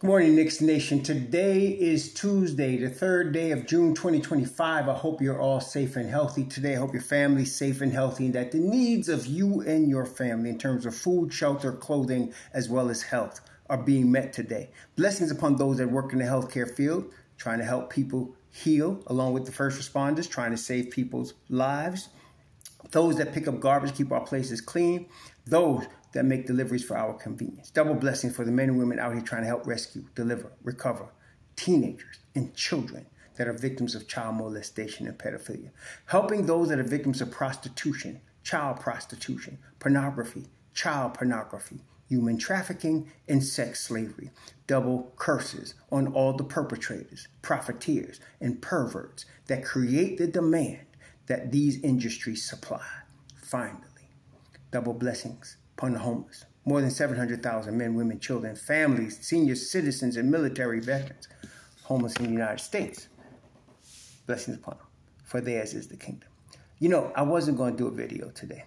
Good morning, Knicks Nation. Today is Tuesday, the 3rd day of June 2025. I hope you're all safe and healthy today. I hope your family's safe and healthy and that the needs of you and your family in terms of food, shelter, clothing, as well as health are being met today. Blessings upon those that work in the healthcare field, trying to help people heal, along with the first responders, trying to save people's lives. Those that pick up garbage, keep our places clean. Those that make deliveries for our convenience. Double blessings for the men and women out here trying to help rescue, deliver, recover teenagers and children that are victims of child molestation and pedophilia. Helping those that are victims of prostitution, pornography, child pornography, human trafficking, and sex slavery. Double curses on all the perpetrators, profiteers, and perverts that create the demand that these industries supply. Finally, double blessings upon the homeless. More than 700,000 men, women, children, families, senior citizens, and military veterans homeless in the United States. Blessings upon them, for theirs is the kingdom. You know, I wasn't going to do a video today,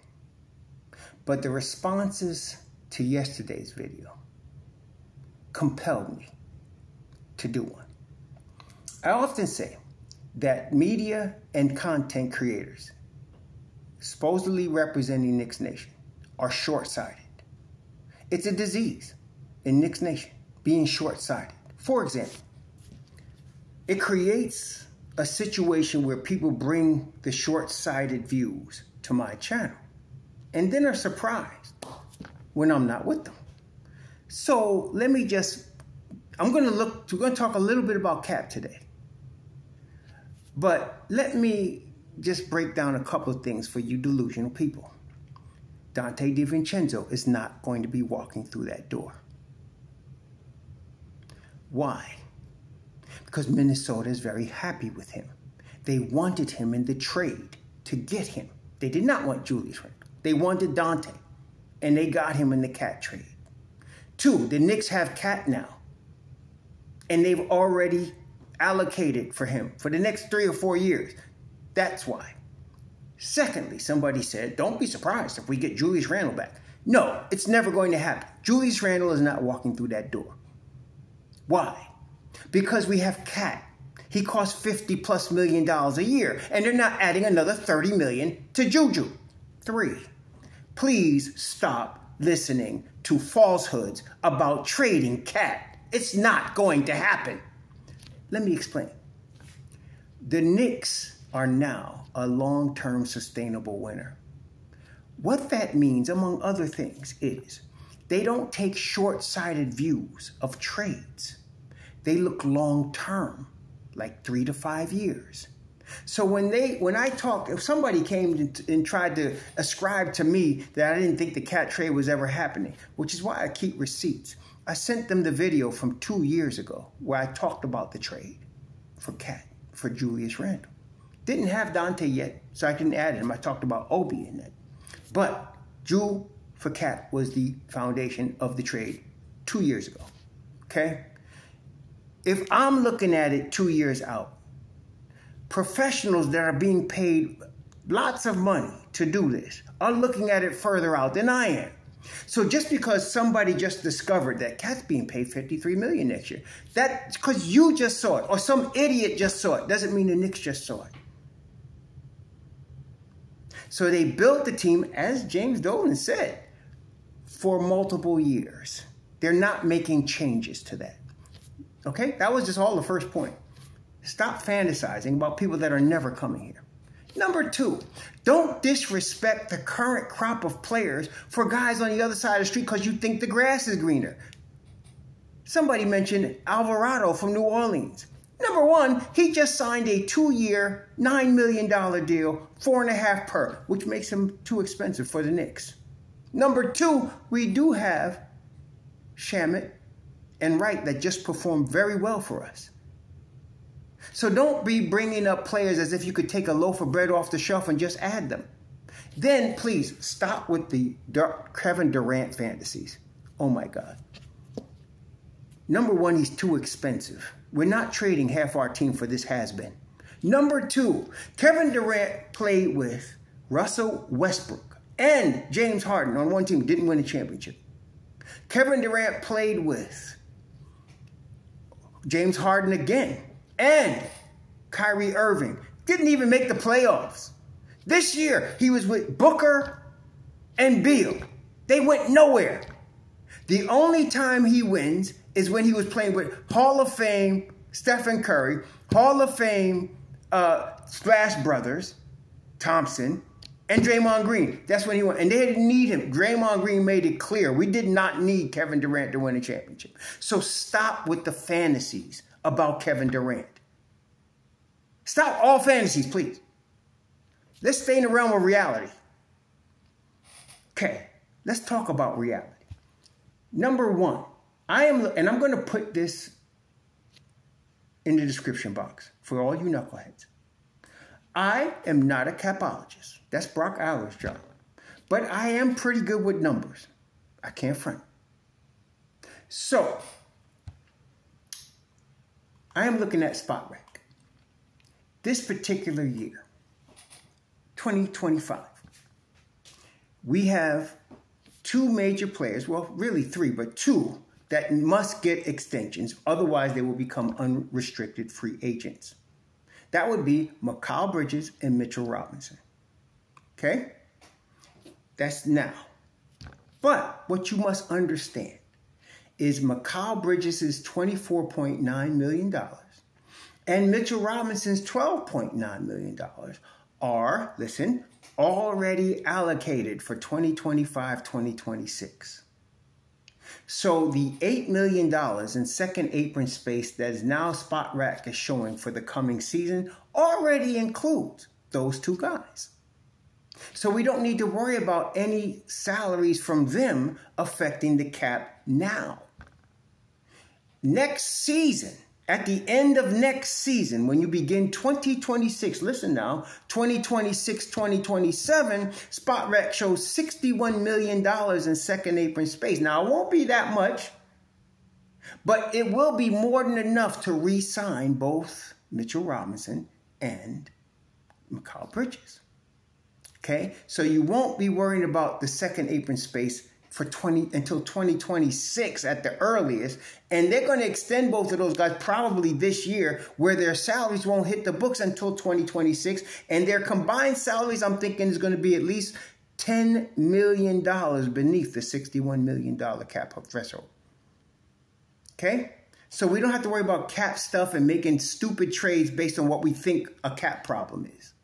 but the responses to yesterday's video compelled me to do one. I often say that media and content creators, supposedly representing Knicks Nation, are short-sighted. It's a disease in Knicks Nation, being short-sighted. For example, it creates a situation where people bring the short-sighted views to my channel and then are surprised when I'm not with them. So let me just, we're going to talk a little bit about Cap today. But let me just break down a couple of things for you delusional people. Dante DiVincenzo is not going to be walking through that door. Why? Because Minnesota is very happy with him. They wanted him in the trade to get him. They did not want Julius Randle. They wanted Dante, and they got him in the Cat trade. 2, the Knicks have Cat now, and they've already allocated for him for the next 3 or 4 years. That's why. Secondly, somebody said, don't be surprised if we get Julius Randle back. No, it's never going to happen. Julius Randle is not walking through that door. Why? Because we have Cat. He costs $50+ million a year, and they're not adding another $30 million to Juju. 3, please stop listening to falsehoods about trading Cat. It's not going to happen. Let me explain. The Knicks are now a long-term sustainable winner. What that means, among other things, is they don't take short-sighted views of trades. They look long-term, like 3 to 5 years. So when I talk, if somebody came and tried to ascribe to me that I didn't think the Cat trade was ever happening, which is why I keep receipts, I sent them the video from 2 years ago where I talked about the trade for Cat, for Julius Randle. Didn't have Dante yet, so I didn't add him. I talked about Obi in that. But Ju for Cat was the foundation of the trade 2 years ago, okay? If I'm looking at it 2 years out, professionals that are being paid lots of money to do this are looking at it further out than I am. So just because somebody just discovered that Cat's being paid $53 million next year, that's because you just saw it or some idiot just saw it, doesn't mean the Knicks just saw it. So they built the team, as James Dolan said, for multiple years. They're not making changes to that. Okay? That was just all the first point. Stop fantasizing about people that are never coming here. Number 2, don't disrespect the current crop of players for guys on the other side of the street because you think the grass is greener. Somebody mentioned Alvarado from New Orleans. Number 1, he just signed a 2-year, $9 million deal, 4.5 per, which makes him too expensive for the Knicks. Number 2, we do have Shamet and Wright that just performed very well for us. So don't be bringing up players as if you could take a loaf of bread off the shelf and just add them. Then please stop with the Kevin Durant fantasies. Oh my God. Number 1, he's too expensive. We're not trading half our team for this has-been. Number 2, Kevin Durant played with Russell Westbrook and James Harden on one team, didn't win a championship. Kevin Durant played with James Harden again, and Kyrie Irving didn't even make the playoffs. This year, he was with Booker and Beal. They went nowhere. The only time he wins is when he was playing with Hall of Fame Stephen Curry, Hall of Fame Splash Brothers, Thompson, and Draymond Green. That's when he won. And they didn't need him. Draymond Green made it clear. We did not need Kevin Durant to win a championship. So stop with the fantasies about Kevin Durant. Stop all fantasies, please. Let's stay in the realm of reality. Okay, let's talk about reality. Number one, and I'm going to put this in the description box for all you knuckleheads. I am not a capologist. That's Brock Aller's job. But I am pretty good with numbers. I can't front. So, I am looking at spot rec. This particular year, 2025, we have two major players, well, really three, but two that must get extensions. Otherwise, they will become unrestricted free agents. That would be Mikal Bridges and Mitchell Robinson. Okay? That's now. But what you must understand is Mikal Bridges is $24.9 million and Mitchell Robinson's $12.9 million are, listen, already allocated for 2025-2026. So the $8 million in second apron space that is now Spot Rack is showing for the coming season already includes those two guys. So we don't need to worry about any salaries from them affecting the cap now. Next season, at the end of next season, when you begin 2026, listen now, 2026, 2027, Spot Rack shows $61 million in second apron space. Now, it won't be that much, but it will be more than enough to re-sign both Mitchell Robinson and Mikal Bridges. Okay, so you won't be worrying about the second apron space for until 2026 at the earliest, and they're going to extend both of those guys probably this year, where their salaries won't hit the books until 2026, and their combined salaries, I'm thinking, is going to be at least $10 million beneath the $61 million cap threshold. Okay, so we don't have to worry about cap stuff and making stupid trades based on what we think a cap problem is.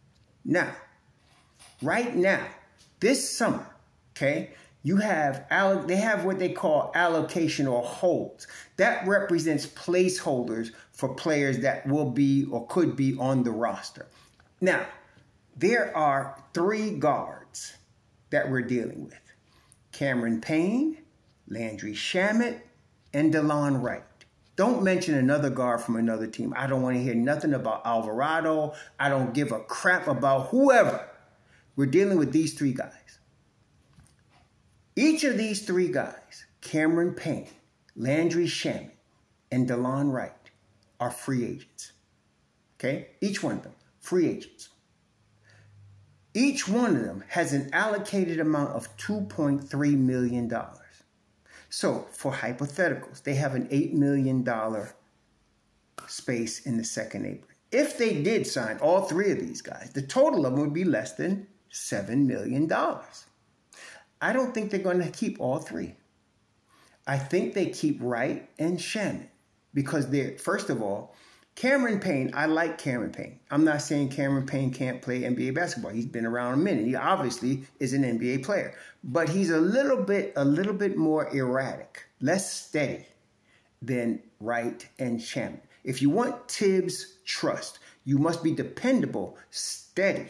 Now, right now, this summer, okay, they have what they call allocation or holds. That represents placeholders for players that will be or could be on the roster. Now, there are three guards that we're dealing with: Cameron Payne, Landry Shamet, and DeLon Wright. Don't mention another guard from another team. I don't want to hear nothing about Alvarado. I don't give a crap about whoever. We're dealing with these three guys. Each of these three guys, Cameron Payne, Landry Shamet, and DeLon Wright, are free agents. Okay? Each one of them, free agents. Each one of them has an allocated amount of $2.3 million. So, for hypotheticals, they have an $8 million space in the second apron. If they did sign all three of these guys, the total of them would be less than $7 million. I don't think they're going to keep all three. I think they keep Wright and Shamet because they're, first of all, Cameron Payne, I like Cameron Payne. I'm not saying Cameron Payne can't play NBA basketball. He's been around a minute. He obviously is an NBA player, but he's a little bit more erratic, less steady than Wright and Shamet. If you want Tibbs' trust, you must be dependable, steady.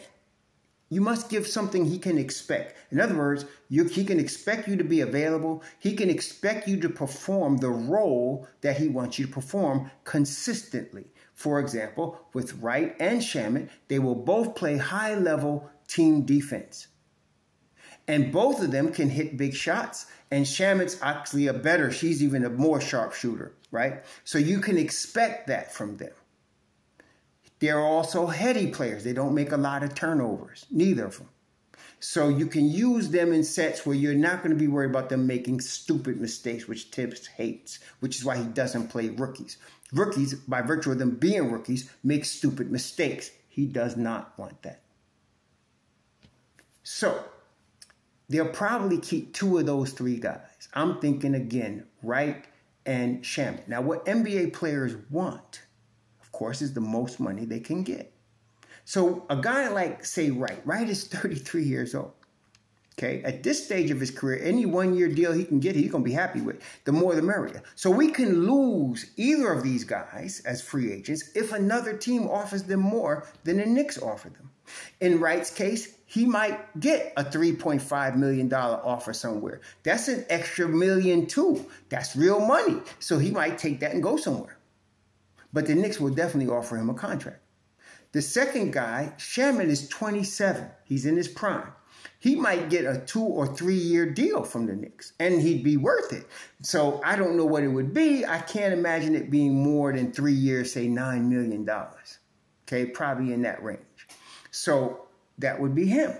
You must give something he can expect. In other words, he can expect you to be available. He can expect you to perform the role that he wants you to perform consistently. For example, with Wright and Shamet, they will both play high-level team defense. And both of them can hit big shots. And Shamet's actually she's even a more sharpshooter, right? So you can expect that from them. They're also heady players. They don't make a lot of turnovers, neither of them. So you can use them in sets where you're not going to be worried about them making stupid mistakes, which Tibbs hates, which is why he doesn't play rookies. Rookies, by virtue of them being rookies, make stupid mistakes. He does not want that. So they'll probably keep 2 of those 3 guys. I'm thinking again, Wright and Shamet. Now, what NBA players want, of course, is the most money they can get. So a guy like, say, Wright is 33 years old. Okay, at this stage of his career, any 1-year deal he can get, he's going to be happy with. The more the merrier. So we can lose either of these guys as free agents if another team offers them more than the Knicks offer them. In Wright's case, he might get a $3.5 million offer somewhere. That's an extra $1 million too. That's real money. So he might take that and go somewhere. But the Knicks will definitely offer him a contract. The second guy, Shamet, is 27. He's in his prime. He might get a 2 or 3 year deal from the Knicks, and he'd be worth it. So I don't know what it would be. I can't imagine it being more than 3 years, say $9 million. Okay, probably in that range. So that would be him.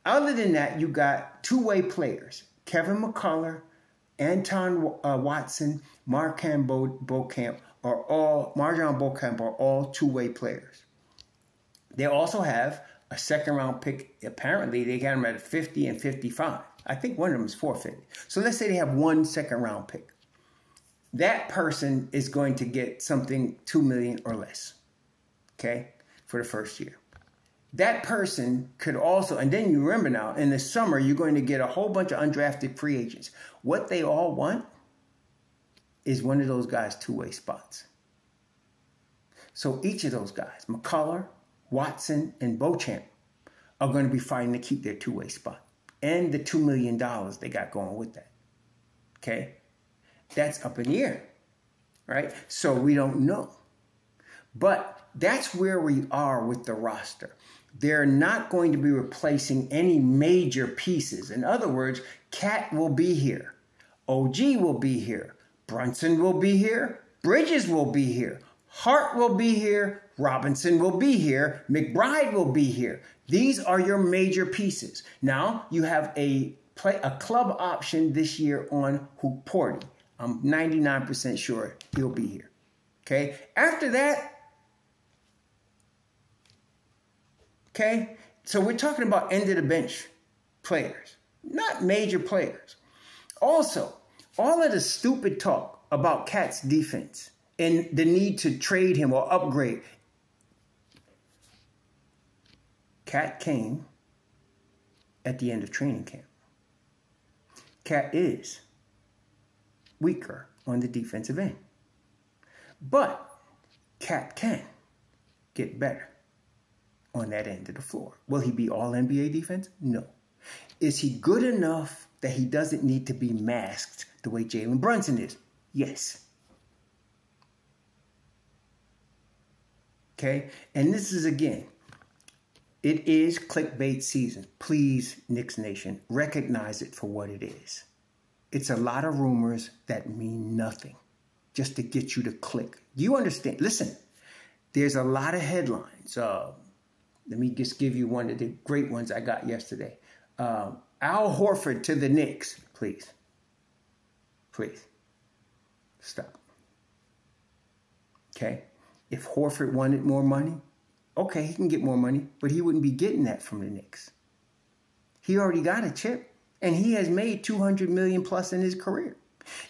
Other than that, you got 2-way players. Kevin McCullough, Anton Watson, Marjan Beauchamp are all 2-way players. They also have a 2nd-round pick. Apparently, they got them at 50 and 55. I think one of them is 450. So let's say they have 1 2nd-round pick. That person is going to get something $2 million or less, okay, for the first year. That person could also, and then you remember now, in the summer, you're going to get a whole bunch of undrafted free agents. What they all want is one of those guys' 2-way spots. So each of those guys, McCullough, Watson, and Beauchamp, are going to be fighting to keep their 2-way spot. And the $2 million they got going with that. Okay? That's up in the air. Right? So we don't know. But that's where we are with the roster. They're not going to be replacing any major pieces. In other words, Cat will be here. OG will be here. Brunson will be here. Bridges will be here. Hart will be here. Robinson will be here. McBride will be here. These are your major pieces. Now, you have a club option this year on Porty. I'm 99% sure he'll be here. Okay? After that, okay? So we're talking about end-of-the-bench players, not major players. Also, all of the stupid talk about Cat's defense and the need to trade him or upgrade. Cat came at the end of training camp. Cat is weaker on the defensive end. But Cat can get better on that end of the floor. Will he be all NBA defense? No. Is he good enough that he doesn't need to be masked the way Jalen Brunson is? Yes. Okay? And this is, again, it is clickbait season. Please, Knicks Nation, recognize it for what it is. It's a lot of rumors that mean nothing just to get you to click. Do you understand? Listen, there's a lot of headlines. Let me just give you one of the great ones I got yesterday. Al Horford to the Knicks. Please. Please. Stop. Okay? If Horford wanted more money, okay, he can get more money, but he wouldn't be getting that from the Knicks. He already got a chip, and he has made $200 million plus in his career.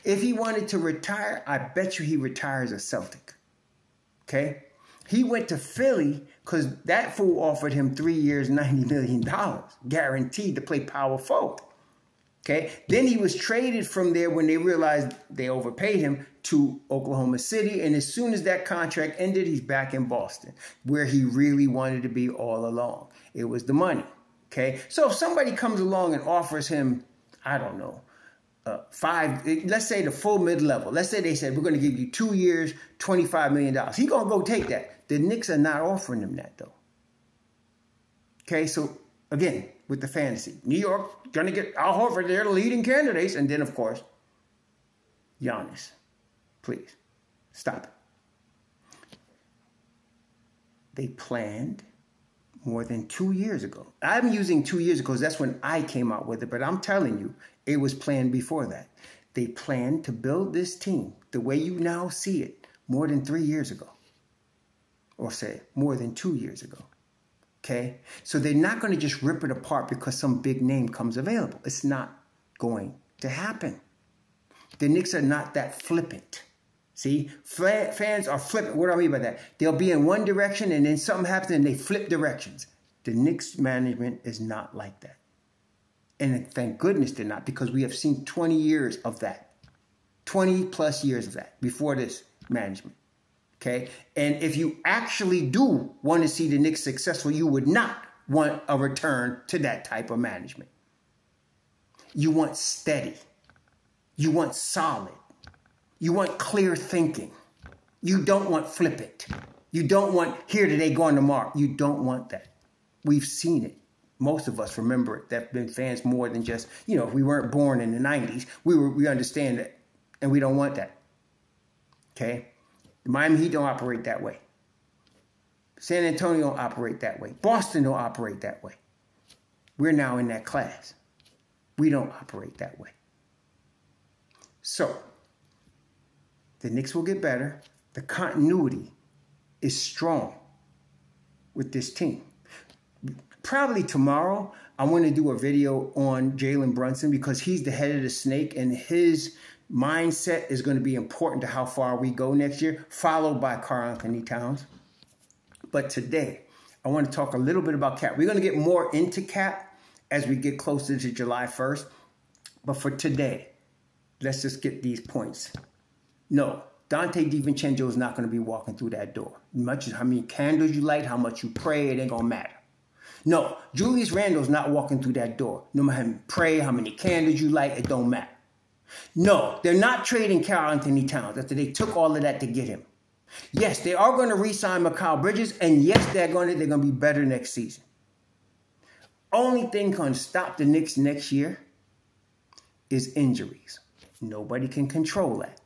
If he wanted to retire, I bet you he retires a Celtic. Okay? He went to Philly because that fool offered him 3 years, $90 million, guaranteed to play power forward. Okay? Then he was traded from there when they realized they overpaid him to Oklahoma City. And as soon as that contract ended, he's back in Boston, where he really wanted to be all along. It was the money. Okay? So if somebody comes along and offers him, I don't know, let's say the full mid-level. Let's say they said, we're going to give you 2 years, $25 million. He's going to go take that. The Knicks are not offering him that, though. Okay, so again, with the fantasy, New York going to get Al Horford, they're the leading candidates. And then, of course, Giannis. Please, stop it. They planned more than 2 years ago. I'm using 2 years ago because that's when I came out with it, but I'm telling you, it was planned before that. They planned to build this team the way you now see it more than 3 years ago. Or say more than 2 years ago. Okay? So they're not going to just rip it apart because some big name comes available. It's not going to happen. The Knicks are not that flippant. See? Fans are flippant. What do I mean by that? They'll be in one direction and then something happens and they flip directions. The Knicks management is not like that. And thank goodness they're not, because we have seen 20 years of that. 20 plus years of that before this management. Okay? And if you actually do want to see the Knicks successful, you would not want a return to that type of management. You want steady. You want solid. You want clear thinking. You don't want flippant. You don't want here today, gone tomorrow. You don't want that. We've seen it. Most of us remember it. That have been fans more than just, if we weren't born in the 90s, we understand that. And we don't want that. Okay? The Miami Heat don't operate that way. San Antonio don't operate that way. Boston don't operate that way. We're now in that class. We don't operate that way. So, the Knicks will get better. The continuity is strong with this team. Probably tomorrow, I want to do a video on Jalen Brunson because he's the head of the snake and his mindset is going to be important to how far we go next year, followed by Karl-Anthony Towns. But today, I want to talk a little bit about Cat. We're going to get more into Cat as we get closer to July 1st. But for today, let's just get these points. No, Dante DiVincenzo is not going to be walking through that door. Much as how many candles you light, how much you pray, it ain't going to matter. No, Julius Randle's not walking through that door. No matter how many pray, how many candles you light, it don't matter. No, they're not trading Karl-Anthony Towns after they took all of that to get him. Yes, they are going to re-sign Mikal Bridges, and yes, they're going to be better next season. Only thing going to stop the Knicks next year is injuries. Nobody can control that.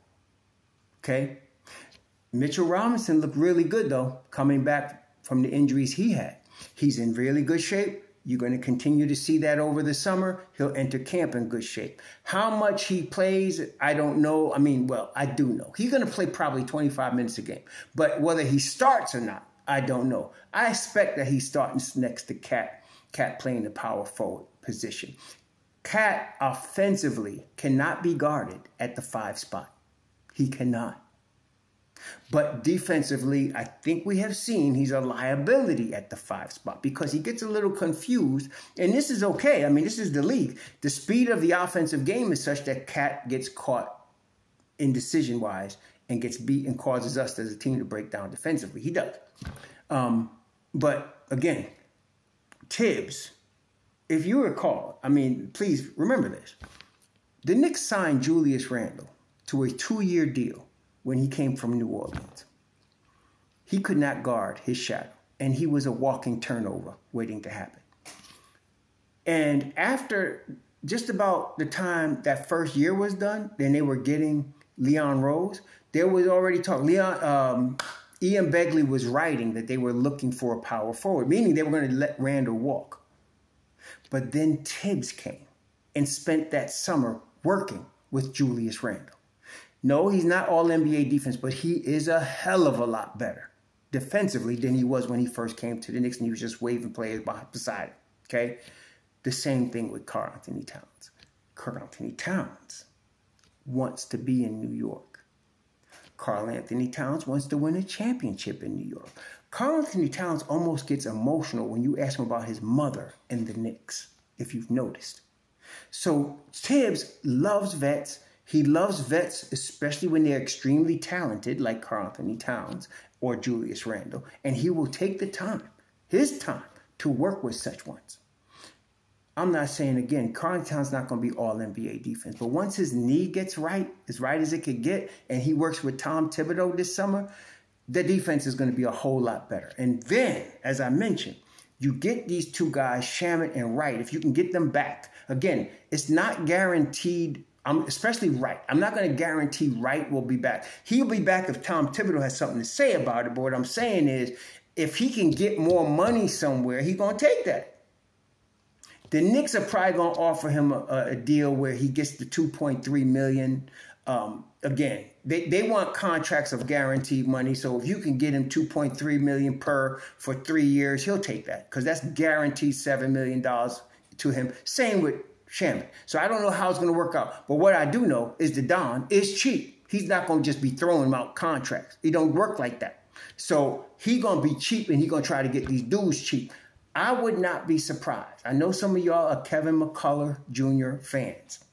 Okay? Mitchell Robinson looked really good, though, coming back from the injuries he had. He's in really good shape. You're going to continue to see that over the summer. He'll enter camp in good shape. How much he plays, I don't know. I do know. He's going to play probably 25 minutes a game. But whether he starts or not, I don't know. I expect that he's starting next to Cat playing the power forward position. Cat offensively cannot be guarded at the 5 spot. He cannot. But defensively, I think we have seen he's a liability at the 5 spot because he gets a little confused. And this is okay. This is the league. The speed of the offensive game is such that Cat gets caught indecision-wise and gets beat and causes us as a team to break down defensively. He does. But again, Tibbs, if you recall, please remember this. The Knicks signed Julius Randle to a 2-year deal when he came from New Orleans. He could not guard his shadow, and he was a walking turnover waiting to happen. And after just about the time that first year was done, then they were getting Leon Rose, there was already talk. Ian Begley was writing that they were looking for a power forward, meaning they were going to let Randle walk. But then Tibbs came and spent that summer working with Julius Randle. No, he's not all NBA defense, but he is a hell of a lot better defensively than he was when he first came to the Knicks and he was just waving players beside him. Okay? The same thing with Karl-Anthony Towns. Karl-Anthony Towns wants to be in New York. Karl-Anthony Towns wants to win a championship in New York. Karl-Anthony Towns almost gets emotional when you ask him about his mother and the Knicks, if you've noticed. So Tibbs loves vets. He loves vets, especially when they're extremely talented, like Karl-Anthony Towns or Julius Randle. And he will take the time, his time, to work with such ones. I'm not saying, again, Karl-Anthony Towns not going to be all NBA defense. But once his knee gets right, as right as it could get, and he works with Tom Thibodeau this summer, the defense is going to be a whole lot better. And then, as I mentioned, you get these two guys, Shamet and Wright, if you can get them back. Again, it's not guaranteed, especially Wright. I'm not going to guarantee Wright will be back. He'll be back if Tom Thibodeau has something to say about it. But what I'm saying is, If he can get more money somewhere, he's going to take that. The Knicks are probably going to offer him a deal where he gets the $2.3 million. Again, they want contracts of guaranteed money. So if you can get him $2.3 million for 3 years, he'll take that because that's guaranteed $7 million to him. Same with Shamet. So I don't know how it's going to work out. But what I do know is the Don is cheap. He's not going to just be throwing him out contracts. He don't work like that. So he's going to be cheap and he's going to try to get these dudes cheap. I would not be surprised. I know some of y'all are Kevin McCullough Jr. fans.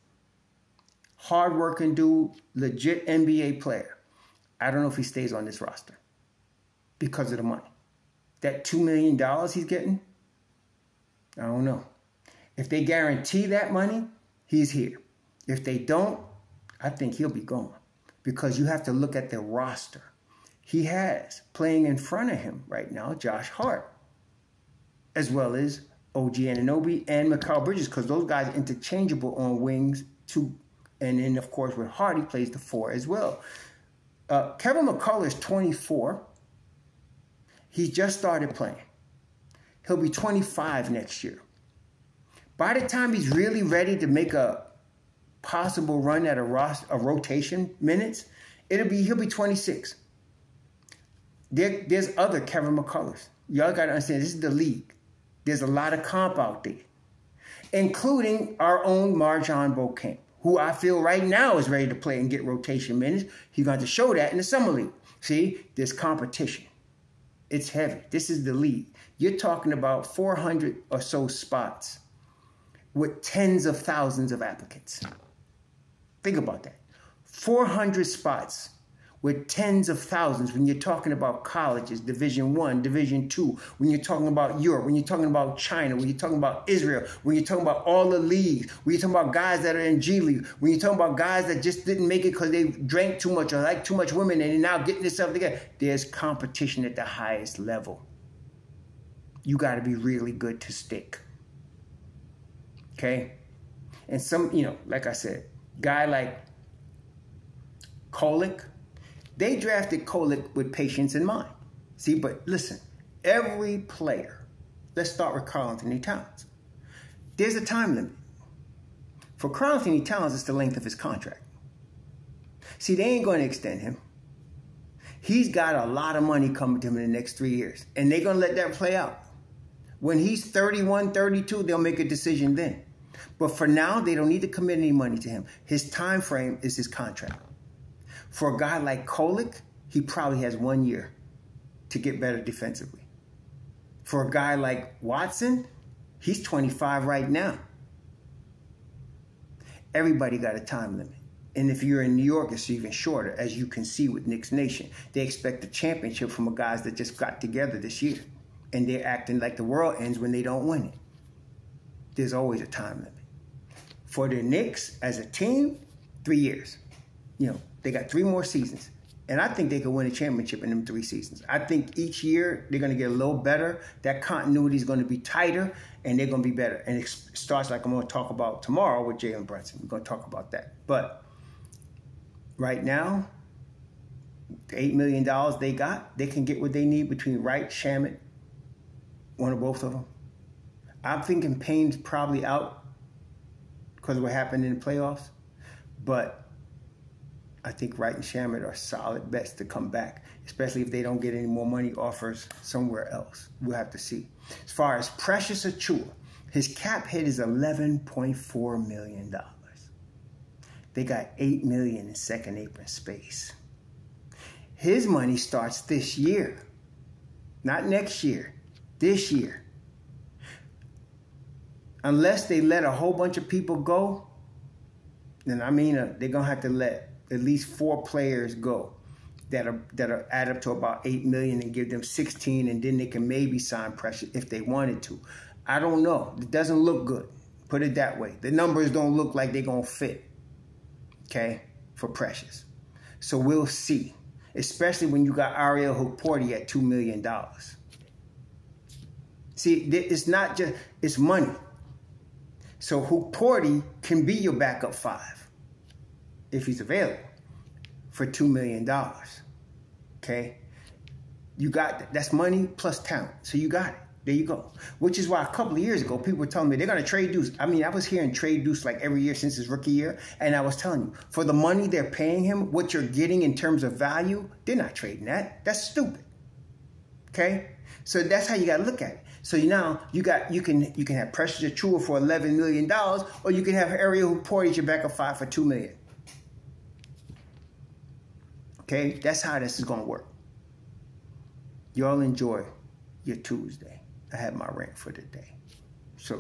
Hardworking dude, legit NBA player. I don't know if he stays on this roster because of the money. That $2 million he's getting, I don't know. If they guarantee that money, he's here. If they don't, I think he'll be gone because you have to look at the roster. He has playing in front of him right now, Josh Hart, as well as OG Anunoby and Mikal Bridges, because those guys are interchangeable on wings too. And then, of course, with Hart, he plays the 4 as well. Kevin McCullough is 24. He just started playing. He'll be 25 next year. By the time he's really ready to make a possible run at a rotation minutes, he'll be 26. There's other Kevin McCulloughs. Y'all got to understand, this is the league. There's a lot of comp out there, including our own Marjon Beauchamp, who I feel right now is ready to play and get rotation minutes. He's going to show that in the summer league. See, there's competition. It's heavy. This is the league. You're talking about 400 or so spots with tens of thousands of applicants. Think about that. 400 spots with tens of thousands when you're talking about colleges, Division I, Division II, when you're talking about Europe, when you're talking about China, when you're talking about Israel, when you're talking about all the leagues, when you're talking about guys that are in G League, when you're talking about guys that just didn't make it because they drank too much or like too much women and they're now getting themselves together. There's competition at the highest level. You got to be really good to stick. Okay? And some, like I said, guy like Kolek, they drafted Kolek with patience in mind. See, but listen, every player, let's start with Karl-Anthony Towns. There's a time limit. For Karl-Anthony Towns, it's the length of his contract. See, they ain't going to extend him. He's got a lot of money coming to him in the next 3 years, and they're going to let that play out. When he's 31, 32, they'll make a decision then. But for now, they don't need to commit any money to him. His time frame is his contract. For a guy like Kolek, he probably has 1 year to get better defensively. For a guy like Watson, he's 25 right now. Everybody got a time limit. And if you're in New York, it's even shorter, as you can see with Knicks Nation. They expect a championship from guys that just got together this year. And they're acting like the world ends when they don't win it. There's always a time limit. For the Knicks, as a team, 3 years. They got 3 more seasons. And I think they could win a championship in them 3 seasons. I think each year they're going to get a little better. That continuity is going to be tighter, and they're going to be better. And it starts like I'm going to talk about tomorrow with Jalen Brunson. We're going to talk about that. But right now, the $8 million they got, they can get what they need between Wright, Shamet, one or both of them. I'm thinking Payne's probably out because of what happened in the playoffs. But I think Wright and Shamet are solid bets to come back, especially if they don't get any more money offers somewhere else. We'll have to see. As far as Precious Achiuwa, his cap hit is $11.4 million. They got $8 million in second apron space. His money starts this year, not next year, this year. Unless they let a whole bunch of people go, then they're going to have to let at least 4 players go that are add up to about $8 million and give them 16, and then they can maybe sign Precious if they wanted to. I don't know. It doesn't look good. Put it that way. The numbers don't look like they're going to fit, okay, for Precious. So we'll see, especially when you got Ariel Hukporti at $2 million. See, it's not just, it's money. So Hukporti can be your backup 5. If he's available, for $2 million, okay? You got that's money plus talent. So you got it. There you go. Which is why a couple of years ago, people were telling me they're going to trade Deuce. I mean, I was hearing trade Deuce like every year since his rookie year. And I was telling you, for the money they're paying him, what you're getting in terms of value, they're not trading that. That's stupid. Okay? So that's how you got to look at it. So now you can have Precious Achiuwa for $11 million, or you can have Ariel Portage your backup 5 for $2 million. Okay? That's how this is going to work. Y'all enjoy your Tuesday. I have my rant for today. So